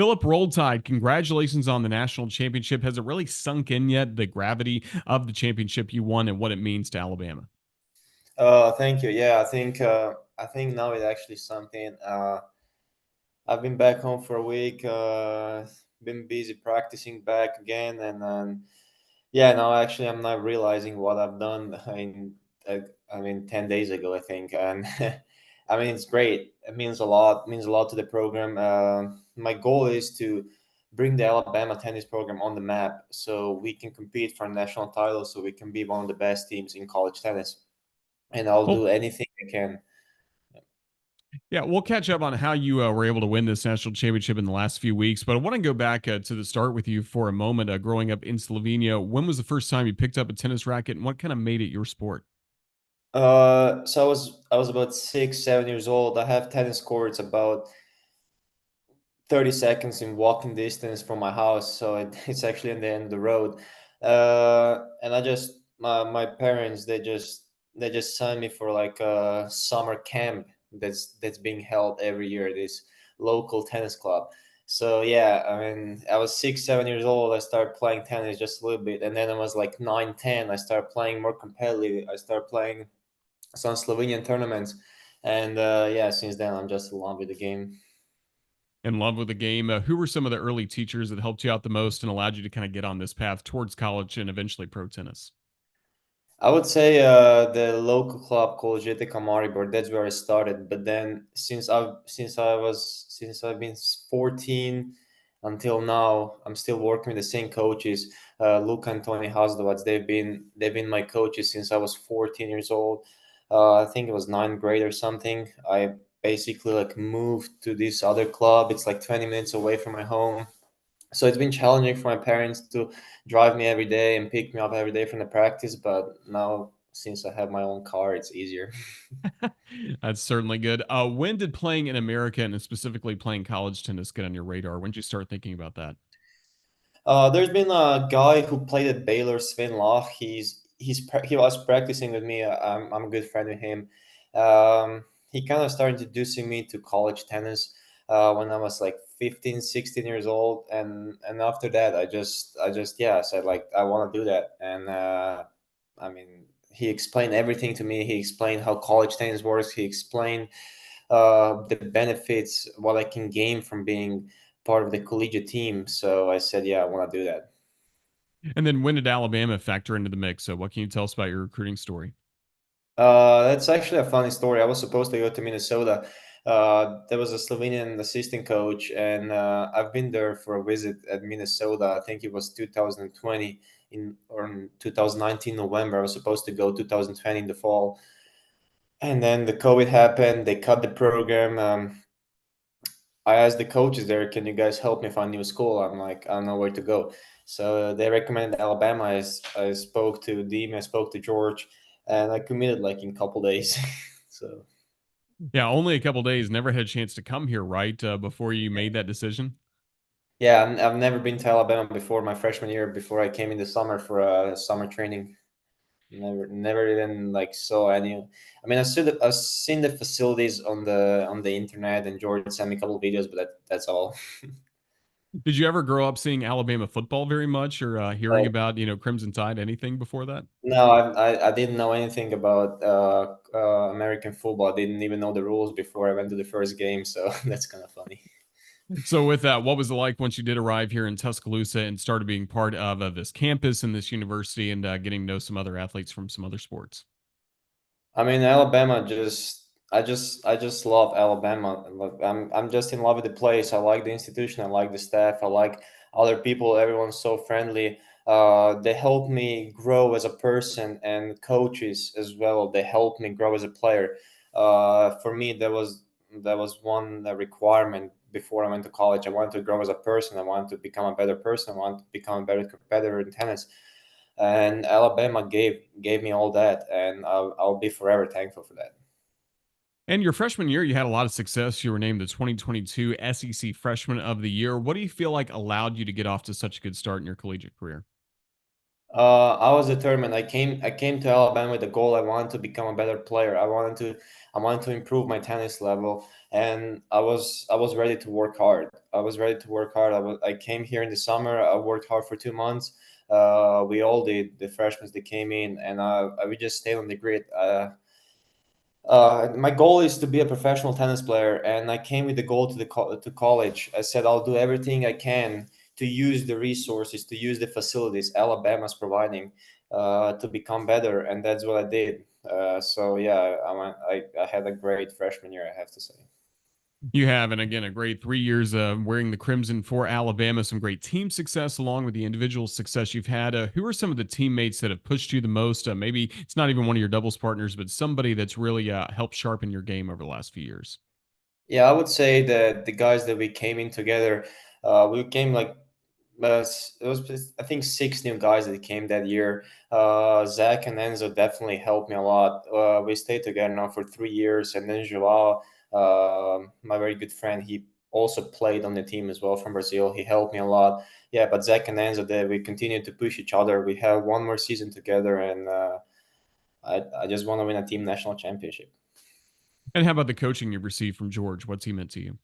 Philip Roll Tide, congratulations on the national championship. Has it really sunk in yet, the gravity of the championship you won and what it means to Alabama? Thank you. Yeah, I think now it actually sunk in. I've been back home for a week. Been busy practicing back again, and yeah, now actually I'm not realizing what I've done uh, I mean 10 days ago, I think, and I mean it's great. It means a lot. Means a lot to the program. My goal is to bring the Alabama tennis program on the map so we can compete for a national title, so we can be one of the best teams in college tennis, and I'll Well, do anything I can. yeah, we'll catch up on how you were able to win this national championship in the last few weeks. But I want to go back to the start with you for a moment. Growing up in Slovenia, when was the first time you picked up a tennis racket and what kind of made it your sport? So I was about 6, 7 years old. I have tennis courts about 30 seconds in walking distance from my house, so it's actually in the end of the road. And my parents they just signed me for like a summer camp that's being held every year. This local tennis club. So yeah, I mean, I was 6, 7 years old. I started playing tennis just a little bit, and then I was like 9, 10. I started playing more competitively. I started playing some Slovenian tournaments, and yeah, since then I'm just in love with the game. In love with the game. Who were some of the early teachers that helped you out the most and allowed you to kind of get on this path towards college and eventually pro tennis? I would say the local club called JTK Maribor. That's where I started. But then since I've been 14 until now, I'm still working with the same coaches. Luka and Tony Hasdovac. They've been my coaches since I was 14 years old. I think it was ninth grade or something. I basically like moved to this other club. It's like 20 minutes away from my home. So it's been challenging for my parents to drive me every day and pick me up every day from the practice, but now since I have my own car, it's easier. That's certainly good. When did playing in America and specifically playing college tennis get on your radar? When did you start thinking about that? There's been a guy who played at Baylor, Sven Lach. He was practicing with me. I'm a good friend with him. He kind of started introducing me to college tennis when I was like 15, 16 years old, and after that, I just yeah, said like I want to do that, and I mean, he explained everything to me. He explained how college tennis works. He explained the benefits, what I can gain from being part of the collegiate team. So I said, yeah, I want to do that. And then when did Alabama factor into the mix? So what can you tell us about your recruiting story? That's actually a funny story. I was supposed to go to Minnesota. There was a Slovenian assistant coach, and I've been there for a visit at Minnesota. I think it was 2020 or in 2019 November. I was supposed to go 2020 in the fall, and then the COVID happened. They cut the program. I asked the coaches there, "Can you guys help me find a new school?" I'm like, I don't know where to go. So they recommended Alabama. I spoke to Dean, I spoke to George, and I committed like in a couple days. So Yeah, only a couple days. Never had a chance to come here, right? Before you made that decision. yeah, I've never been to Alabama before my freshman year. Before I came in the summer for summer training, never even like saw any. I mean, I've seen the facilities on the internet, and George sent me a couple of videos, but that's all. Did you ever grow up seeing Alabama football very much or hearing about, Crimson Tide, anything before that? No, I didn't know anything about American football. I didn't even know the rules before I went to the first game, so that's kind of funny. So, with that, what was it like once you did arrive here in Tuscaloosa and started being part of this campus and this university and getting to know some other athletes from some other sports? I mean, Alabama I just love Alabama. Look, I'm just in love with the place. I like the institution. I like the staff. I like other people. Everyone's so friendly. They help me grow as a person, and coaches as well. They help me grow as a player. For me, that was one requirement before I went to college. I wanted to grow as a person. I wanted to become a better person. I wanted to become a better competitor in tennis, and Alabama gave me all that, and I'll be forever thankful for that. And your freshman year, you had a lot of success. You were named the 2022 SEC Freshman of the Year. What do you feel like allowed you to get off to such a good start in your collegiate career? I was determined. I came to Alabama with the goal. I wanted to become a better player. I wanted to improve my tennis level, and I was ready to work hard. I was ready to work hard. I came here in the summer. I worked hard for 2 months. We all did. The freshmen that came in, and we just stayed on the grid. My goal is to be a professional tennis player, and I came with the goal to college. I said I'll do everything I can to use the resources, to use the facilities Alabama's providing, to become better, and that's what I did. So yeah, I had a great freshman year, I have to say. You have, and again, a great 3 years wearing the crimson for Alabama. Some great team success along with the individual success you've had. Who are some of the teammates that have pushed you the most? Maybe it's not even one of your doubles partners, but somebody that's really helped sharpen your game over the last few years. Yeah, I would say that the guys that we came in together, we came like it was I think six new guys that came that year. Zach and Enzo definitely helped me a lot. We stayed together now for 3 years, and then Joao, my very good friend, he also played on the team as well from Brazil. He helped me a lot. Yeah, but Zach and Enzo, we continued to push each other. We have one more season together, and I just want to win a team national championship. And how about the coaching you've received from George? What's he meant to you?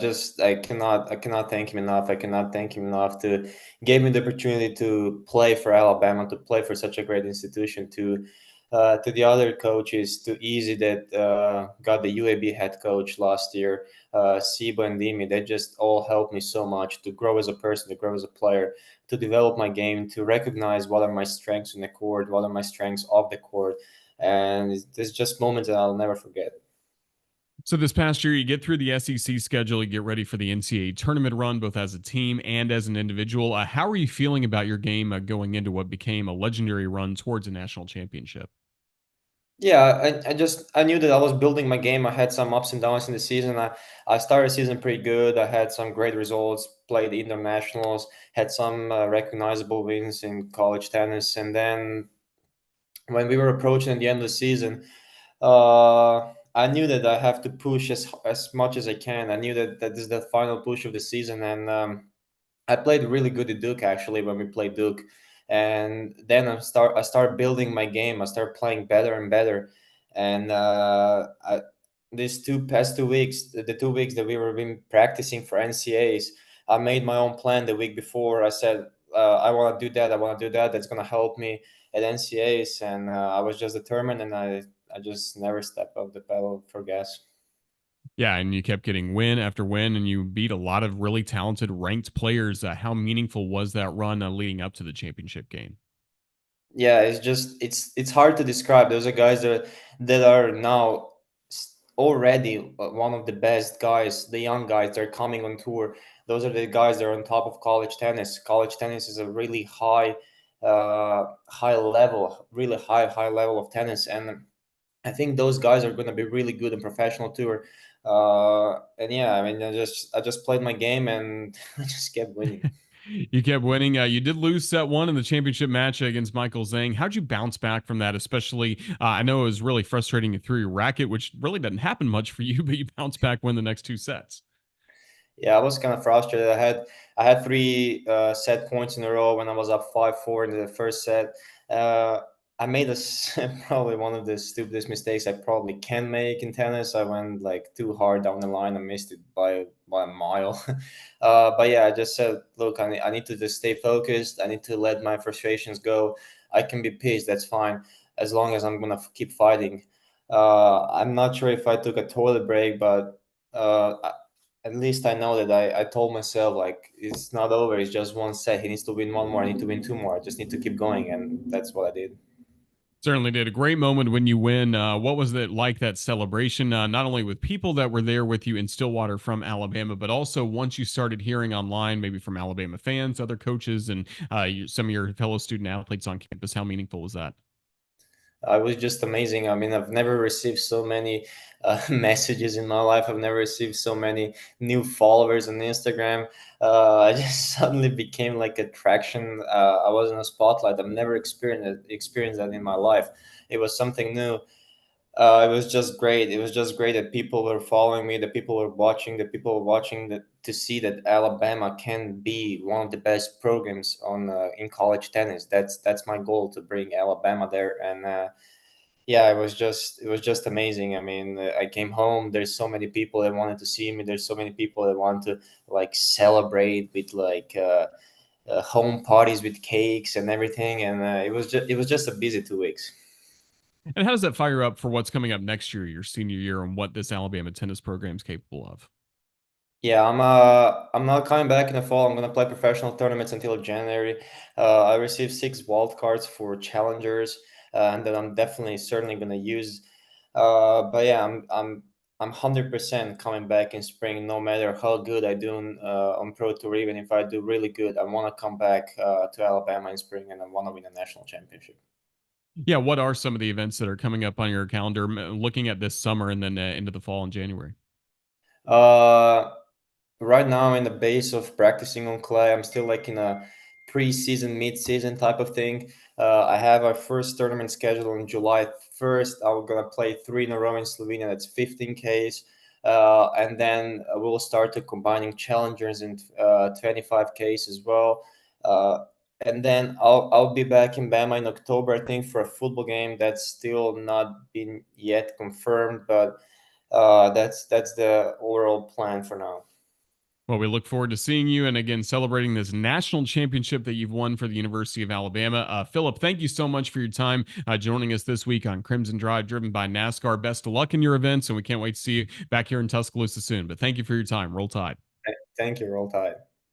Just I cannot thank him enough. I cannot thank him enough to give me the opportunity to play for Alabama, to play for such a great institution. To the other coaches, to Easy that got the UAB head coach last year, Siba and Dimi, they just all helped me so much to grow as a person, to grow as a player, to develop my game, to recognize what are my strengths in the court, what are my strengths off the court, and it's just moments that I'll never forget. So this past year, you get through the SEC schedule, you get ready for the NCAA tournament run, both as a team and as an individual. How are you feeling about your game going into what became a legendary run towards a national championship? Yeah, I knew that I was building my game. I had some ups and downs in the season. I started the season pretty good. I had some great results, played internationals, had some recognizable wins in college tennis. And then when we were approaching the end of the season, I knew that I have to push as much as I can. I knew that this is the final push of the season, and I played really good at Duke actually when we played Duke, and then I start building my game. I start playing better and better, and these two past 2 weeks, the 2 weeks that we were been practicing for NCAs, I made my own plan the week before. I said I want to do that. I want to do that. That's gonna help me at NCAs, and I was just determined, and I just never stepped off the pedal for gas. Yeah, and you kept getting win after win, and you beat a lot of really talented ranked players. How meaningful was that run leading up to the championship game? Yeah, it's hard to describe. Those are guys that are now already one of the best guys, the young guys. They're coming on tour. Those are the guys that are on top of college tennis. College tennis is a really high level, really high level of tennis, and I think those guys are going to be really good in professional tour. And yeah, I mean, I just played my game, and I just kept winning. You kept winning. You did lose set one in the championship match against Michael Zhang. How'd you bounce back from that? Especially, I know it was really frustrating you threw your racket, which really doesn't happen much for you, but you bounce back, win the next two sets. Yeah, I was kind of frustrated. I had three set points in a row when I was up 5-4 in the first set. Uh, I made probably one of the stupidest mistakes I probably can make in tennis. I went like too hard down the line. I missed it by a mile. But yeah, I just said, look, I need to just stay focused. I need to let my frustrations go. I can be pissed. That's fine, as long as I'm gonna keep fighting. I'm not sure if I took a toilet break, but at least I know that I told myself like it's not over. It's just one set. He needs to win one more. I need to win two more. I just need to keep going, and that's what I did. Certainly did. A great moment when you win. What was it like, that celebration? Not only with people that were there with you in Stillwater from Alabama, but also once you started hearing online, maybe from Alabama fans, other coaches, and some of your fellow student athletes on campus. How meaningful was that? It was just amazing. I mean, I've never received so many messages in my life. I've never received so many new followers on Instagram. I just suddenly became like attraction. I was in a spotlight. I've never experienced that in my life. It was something new. It was just great. It was just great that people were following me, the people were watching, the people were watching to see that Alabama can be one of the best programs on in college tennis. That's my goal, to bring Alabama there. And yeah, it was just amazing. I mean, I came home. There's so many people that wanted to see me. There's so many people that want to like celebrate with like home parties with cakes and everything. And it was just a busy 2 weeks. And how does that fire up for what's coming up next year, your senior year, and what this Alabama tennis program is capable of? Yeah, I'm not coming back in the fall. I'm gonna play professional tournaments until January. I received 6 wild cards for challengers, and that I'm definitely certainly gonna use. But yeah, I'm 100% coming back in spring, no matter how good I do on Pro Tour. Even if I do really good, I want to come back to Alabama in spring, and I want to win a national championship. Yeah, what are some of the events that are coming up on your calendar, looking at this summer and then into the fall in January? Uh, Right now, I'm in the base of practicing on clay. I'm still like in a pre-season, mid-season type of thing. I have our first tournament scheduled on July 1st. I'm gonna play 3 in a row in Slovenia. That's 15Ks, and then we'll start to combining challengers and 25Ks as well. Uh, and then I'll be back in Bama in October, I think, for a football game. That's still not been yet confirmed, but that's the overall plan for now. Well, we look forward to seeing you and again celebrating this national championship that you've won for the University of Alabama. Philip, thank you so much for your time joining us this week on Crimson Drive, driven by NASCAR. Best of luck in your events, and we can't wait to see you back here in Tuscaloosa soon. But thank you for your time. Roll Tide. Thank you. Roll Tide.